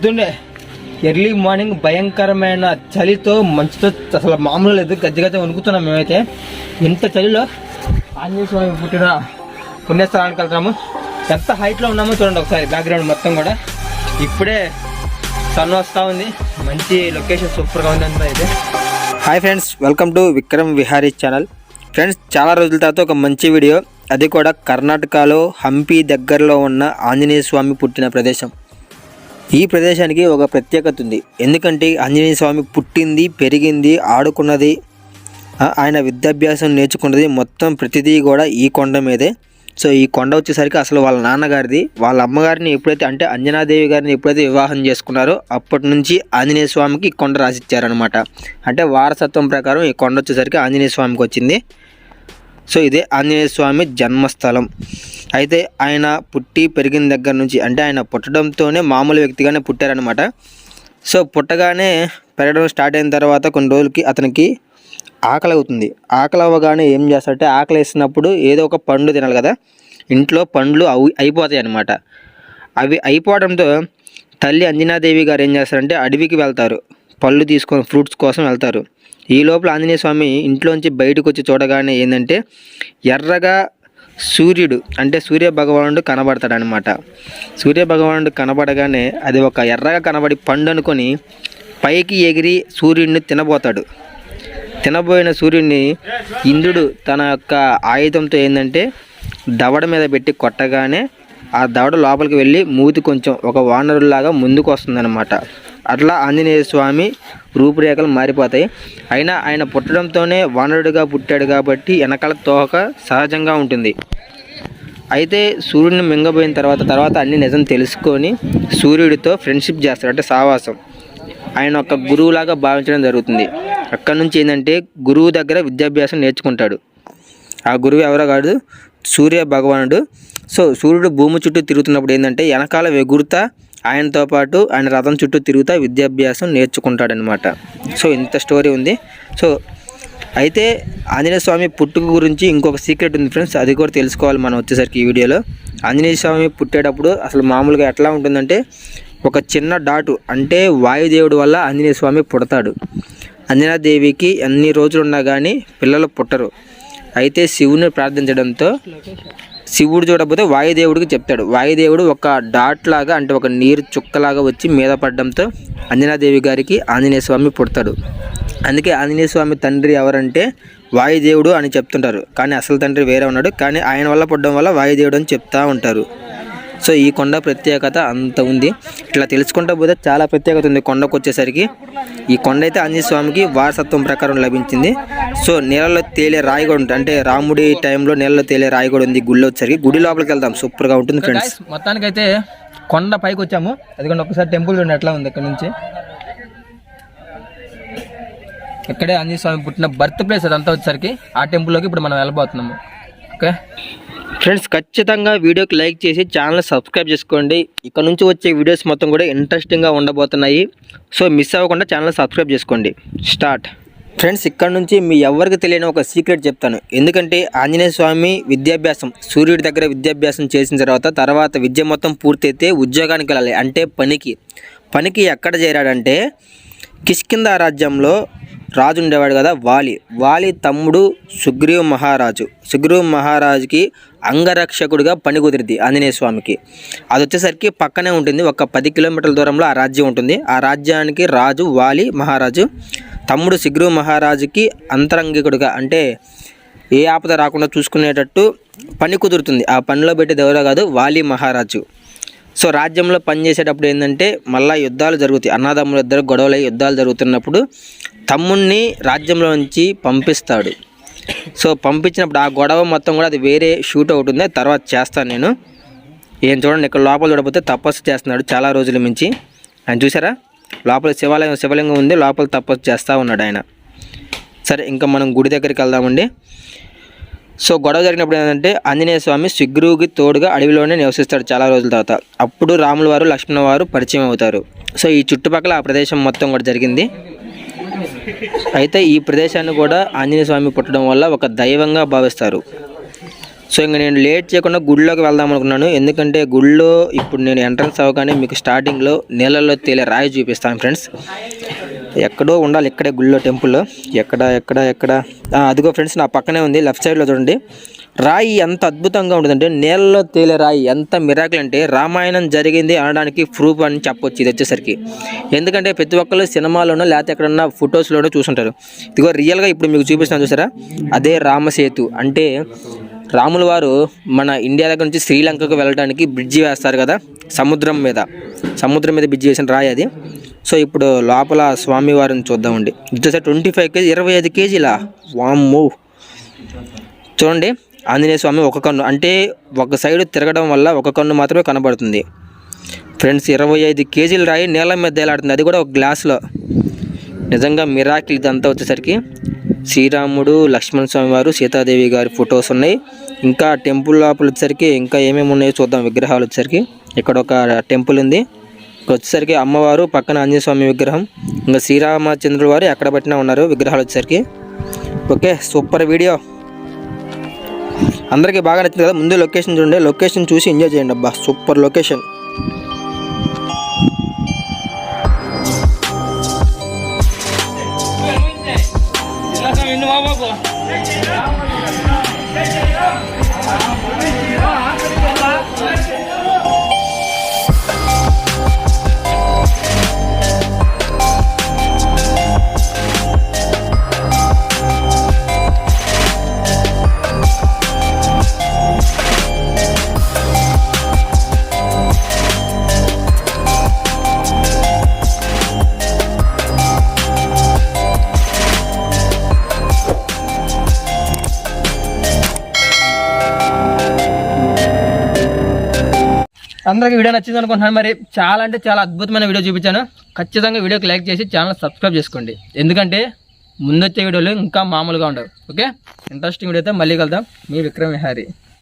పొద్దున్నే early morning భయంకరమైన చలితో మంచుతో అసలు మామూలు లేదు, గజ్జగజ్జ వణుకుతున్నాం మేమైతే. ఇంత చలిలో ఆంజనేయ స్వామి పుట్టిన పుణ్యస్థలానికి వెళ్తున్నాము. ఎంత హైట్లో ఉన్నామో చూడండి ఒకసారి, బ్యాక్గ్రౌండ్ మొత్తం కూడా. ఇప్పుడే సన్ వస్తూ ఉంది, మంచి లొకేషన్ సూపర్గా ఉంది అంతా అయితే. Hi friends, welcome to Vikram Vihari channel. Friends, చాలా రోజుల తర్వాత ఒక మంచి వీడియో, అది కూడా కర్ణాటకలో హంపి దగ్గరలో ఉన్న ఆంజనేయ స్వామి పుట్టిన ప్రదేశం. ఈ ప్రదేశానికి ఒక ప్రత్యేకత ఉంది. ఎందుకంటే ఆంజనేయ స్వామి పుట్టింది, పెరిగింది, ఆడుకున్నది, ఆయన విద్యాభ్యాసం నేర్చుకున్నది మొత్తం ప్రతిదీ కూడా ఈ కొండ మీదే. సో ఈ కొండ వచ్చేసరికి అసలు వాళ్ళ నాన్నగారిది. వాళ్ళ అమ్మగారిని ఎప్పుడైతే అంటే అంజనాదేవి గారిని ఎప్పుడైతే వివాహం చేసుకున్నారో అప్పటి నుంచి ఆంజనేయ స్వామికి ఈ కొండ రాసిచ్చారనమాట. అంటే వారసత్వం ప్రకారం ఈ కొండ వచ్చేసరికి ఆంజనేయ స్వామికి వచ్చింది. సో ఇదే ఆంజనేయ స్వామి జన్మస్థలం. అయితే ఆయన పుట్టి పెరిగిన దగ్గర నుంచి, అంటే ఆయన పుట్టడంతోనే మామూలు వ్యక్తిగానే పుట్టారనమాట. సో పుట్టగానే పెరగడం స్టార్ట్ అయిన తర్వాత కొన్ని రోజులకి అతనికి ఆకలి అవుతుంది. ఆకలి అవ్వగానే ఏం చేస్తారంటే, ఆకలి వేసినప్పుడు ఏదో ఒక పండు తినాలి కదా, ఇంట్లో పండ్లు అయిపోతాయి అన్నమాట. అవి అయిపోవడంతో తల్లి అంజనాదేవి గారు ఏం చేస్తారంటే అడవికి వెళ్తారు, పళ్ళు తీసుకొని ఫ్రూట్స్ కోసం వెళ్తారు. ఈ లోపల ఆంజనేయ స్వామి ఇంట్లోంచి బయటకు వచ్చి చూడగానే ఏంటంటే ఎర్రగా సూర్యుడు, అంటే సూర్య భగవానుడు కనబడతాడనమాట. సూర్య భగవానుడు కనబడగానే అది ఒక ఎర్రగా కనబడి పండు అనుకొని పైకి ఎగిరి సూర్యుడిని తినబోతాడు. తినబోయిన సూర్యుడిని ఇంద్రుడు తన యొక్క ఆయుధంతో ఏంటంటే దవడ మీద పెట్టి కొట్టగానే ఆ దవడ లోపలికి వెళ్ళి మూతి కొంచెం ఒక వానరులాగా ముందుకు వస్తుందన్నమాట. అట్లా ఆంజనేయ స్వామి రూపురేఖలు మారిపోతాయి. అయినా ఆయన పుట్టడంతోనే వానరుడిగా పుట్టాడు కాబట్టి వెనకాల తోక సహజంగా ఉంటుంది. అయితే సూర్యుడిని మింగబోయిన తర్వాత అన్ని నిజం తెలుసుకొని సూర్యుడితో ఫ్రెండ్షిప్ చేస్తాడు, అంటే సావాసం. ఆయన ఒక గురువులాగా భావించడం జరుగుతుంది. అక్కడి నుంచి ఏంటంటే గురువు దగ్గర విద్యాభ్యాసం నేర్చుకుంటాడు. ఆ గురువు ఎవరో కాదు, సూర్య భగవానుడు. సో సూర్యుడు భూమి చుట్టూ తిరుగుతున్నప్పుడు ఏంటంటే వెనకాల ఎగురుతా ఆయనతో పాటు ఆయన రథం చుట్టూ తిరుగుతా విద్యాభ్యాసం నేర్చుకుంటాడనమాట. సో ఇంత స్టోరీ ఉంది. సో అయితే ఆంజనేయ స్వామి పుట్టుక గురించి ఇంకొక సీక్రెట్ ఉంది ఫ్రెండ్స్, అది కూడా తెలుసుకోవాలి మనం వచ్చేసరికి ఈ వీడియోలో. ఆంజనేయ స్వామి పుట్టేటప్పుడు అసలు మామూలుగా ఎట్లా ఉంటుందంటే ఒక చిన్న డాటు, అంటే వాయుదేవుడి వల్ల ఆంజనేయ స్వామి పుడతాడు. అంజనాదేవికి అన్ని రోజులు ఉన్నా కానీ పిల్లలు పుట్టరు. అయితే శివుని ప్రార్థించడంతో శివుడు చూడకపోతే వాయుదేవుడికి చెప్తాడు. వాయుదేవుడు ఒక డాట్ లాగా, అంటే ఒక నీరు చుక్కలాగా వచ్చి మీద పడడంతో అంజనాదేవి గారికి ఆంజనేయ స్వామి పుడతాడు. అందుకే ఆంజనేయ స్వామి తండ్రి ఎవరంటే వాయుదేవుడు అని చెప్తుంటారు, కానీ అసలు తండ్రి వేరే ఉన్నాడు. కానీ ఆయన వల్ల పుట్టడం వల్ల వాయుదేవుడు అని చెప్తూ ఉంటారు. సో ఈ కొండ ప్రత్యేకత అంత ఉంది. ఇట్లా తెలుసుకుంటూ పోతే చాలా ప్రత్యేకత ఉంది కొండకు వచ్చేసరికి. ఈ కొండ అయితే ఆంజనేయ స్వామికి వారసత్వం ప్రకారం లభించింది. సో నీళ్ళలో తేలే రాయి కూడా ఉంటుంది, అంటే రాముడి టైంలో నీళ్ళలో తేలే రాయి కూడా ఉంది. గుడిలో వచ్చేసరికి గుడి లోపలికి వెళ్దాం, సూపర్గా ఉంటుంది ఫ్రెండ్స్. మొత్తానికి అయితే కొండ పైకి వచ్చాము. అదిగోండి ఒకసారి టెంపుల్ చూడండి ఎట్లా ఉంది ఇక్కడ నుంచి. ఇక్కడే ఆంజనేయ స్వామి పుట్టిన బర్త్ ప్లేస్ అదంతా వచ్చేసరికి. ఆ టెంపుల్లోకి ఇప్పుడు మనం వెళ్ళబోతున్నాము. ఓకే ఫ్రెండ్స్, ఖచ్చితంగా వీడియోకి లైక్ చేసి ఛానల్ సబ్స్క్రైబ్ చేసుకోండి. ఇక్కడ నుంచి వచ్చే వీడియోస్ మొత్తం కూడా ఇంట్రెస్టింగ్గా ఉండబోతున్నాయి. సో మిస్ అవ్వకుండా ఛానల్ సబ్స్క్రైబ్ చేసుకోండి. స్టార్ట్ ఫ్రెండ్స్, ఇక్కడ నుంచి మీ ఎవరికి తెలియని ఒక సీక్రెట్ చెప్తాను. ఎందుకంటే ఆంజనేయ స్వామి విద్యాభ్యాసం సూర్యుడి దగ్గర విద్యాభ్యాసం చేసిన తర్వాత విద్య మొత్తం పూర్తయితే ఉద్యోగానికి వెళ్ళాలి, అంటే పనికి ఎక్కడ చేరాడంటే కిష్కింద రాజ్యంలో రాజు ఉండేవాడు కదా, వాలి తమ్ముడు సుగ్రీవ మహారాజుకి అంగరక్షకుడిగా పని కుదిరింది ఆంజనేయ స్వామికి. అది వచ్చేసరికి పక్కనే ఉంటుంది, ఒక 10 కిలోమీటర్ల దూరంలో ఆ రాజ్యం ఉంటుంది. ఆ రాజ్యానికి రాజు వాలి మహారాజు, తమ్ముడు సుగ్రీవ మహారాజుకి అంతరంగికుడిగా, అంటే ఏ ఆపద రాకుండా చూసుకునేటట్టు పని కుదురుతుంది. ఆ పనిలో పెట్టేది ఎవరో కాదు, వాలి మహారాజు. సో రాజ్యంలో పనిచేసేటప్పుడు ఏంటంటే మళ్ళీ యుద్ధాలు జరుగుతాయి. అన్నదమ్ములు ఇద్దరు గొడవలు యుద్ధాలు జరుగుతున్నప్పుడు తమ్ముడిని రాజ్యంలో నుంచి పంపిస్తాడు. సో పంపించినప్పుడు ఆ గొడవ మొత్తం కూడా అది వేరే షూట్ అవుతుంది, తర్వాత చేస్తాను నేను. ఏం చూడండి, ఇక్కడ లోపల చూడకపోతే తపస్సు చేస్తున్నాడు చాలా రోజుల నుంచి. ఆయన చూసారా, లోపల శివలింగం ఉంది, లోపల తపస్సు చేస్తూ ఉన్నాడు ఆయన. సరే ఇంకా మనం గుడి దగ్గరికి వెళ్దామండి. సో గొడవ జరిగినప్పుడు ఏంటంటే ఆంజనేయ స్వామి సుగ్రీవుకి తోడుగా అడవిలోనే నివసిస్తాడు చాలా రోజుల తర్వాత. అప్పుడు రాముల వారు లక్ష్మణ వారు పరిచయం అవుతారు. సో ఈ చుట్టుపక్కల ఆ ప్రదేశం మొత్తం కూడా జరిగింది. అయితే ఈ ప్రదేశాన్ని కూడా ఆంజనేయ స్వామి పుట్టడం వల్ల ఒక దైవంగా భావిస్తారు. సో ఇంక నేను లేట్ చేయకుండా గుడిలోకి వెళ్దాం అనుకున్నాను. ఎందుకంటే గుడిలో ఇప్పుడు నేను ఎంట్రన్స్ అవ్వగానే మీకు స్టార్టింగ్లో నీళ్ళల్లో తేలే రాయి చూపిస్తాను ఫ్రెండ్స్. ఎక్కడో ఉండాలి, ఇక్కడే గుడిలో టెంపుల్లో. ఎక్కడ అదిగో ఫ్రెండ్స్, నా పక్కనే ఉంది, లెఫ్ట్ సైడ్లో చూడండి. రాయి ఎంత అద్భుతంగా ఉంటుందంటే, నీళ్ళలో తేలే రాయి ఎంత మిరాకిల్ అంటే రామాయణం జరిగింది అనడానికి ప్రూఫ్ అని చెప్పొచ్చు ఇది వచ్చేసరికి. ఎందుకంటే ప్రతి ఒక్కళ్ళు సినిమాలోనో లేకపోతే ఎక్కడన్నా ఫొటోస్లోనో చూసుంటారు. ఇదిగో రియల్గా ఇప్పుడు మీకు చూపిస్తున్నాను చూసారా, అదే రామసేతు. అంటే రాముల వారు మన ఇండియా దగ్గర నుంచి శ్రీలంకకు వెళ్ళడానికి బ్రిడ్జి వేస్తారు కదా, సముద్రం మీద బ్రిడ్జి వేసిన రాయి అది. సో ఇప్పుడు లోపల స్వామివారిని చూద్దామండి. వచ్చేసరి 25 కేజీ 25 కేజీలా, వామ్మో. చూడండి, ఆంజనేయ స్వామి ఒక కన్ను, అంటే ఒక సైడ్ తిరగడం వల్ల ఒక కన్ను మాత్రమే కనబడుతుంది ఫ్రెండ్స్. 25 కేజీల రాయి నీళ్ళ మీద తేలాడుతుంది, అది కూడా ఒక గ్లాసులో. నిజంగా మిరాకిల్ ఇదంతా. వచ్చేసరికి శ్రీరాముడు, లక్ష్మణ స్వామి వారు, సీతాదేవి గారి ఫొటోస్ ఉన్నాయి. ఇంకా టెంపుల్ లోపల వచ్చేసరికి ఇంకా ఏమేమి ఉన్నాయో చూద్దాం. విగ్రహాలు వచ్చేసరికి ఇక్కడ ఒక టెంపుల్ ఉంది. ఇక్కడ వచ్చేసరికి అమ్మవారు, పక్కన ఆంజనేయ స్వామి విగ్రహం, ఇంకా శ్రీరామచంద్రుల వారు ఎక్కడ పట్టినా ఉన్నారు విగ్రహాలు వచ్చేసరికి. ఓకే, సూపర్ వీడియో, అందరికీ బాగా నచ్చింది కదా. ముందు లొకేషన్ చూడండి, లొకేషన్ చూసి ఎంజాయ్ చేయండి. అబ్బా సూపర్ లొకేషన్. అందరికీ వీడియో నచ్చింది అనుకుంటున్నాను. మరి చాలా అంటే చాలా అద్భుతమైన వీడియో చూపించాను. ఖచ్చితంగా వీడియోకి లైక్ చేసి ఛానల్ సబ్స్క్రైబ్ చేసుకోండి. ఎందుకంటే ముందొచ్చే వీడియోలు ఇంకా మామూలుగా ఉండవు. ఓకే, ఇంట్రెస్టింగ్ వీడియోతో మళ్ళీ కలుద్దాం. మీ విక్రమ్ విహారీ.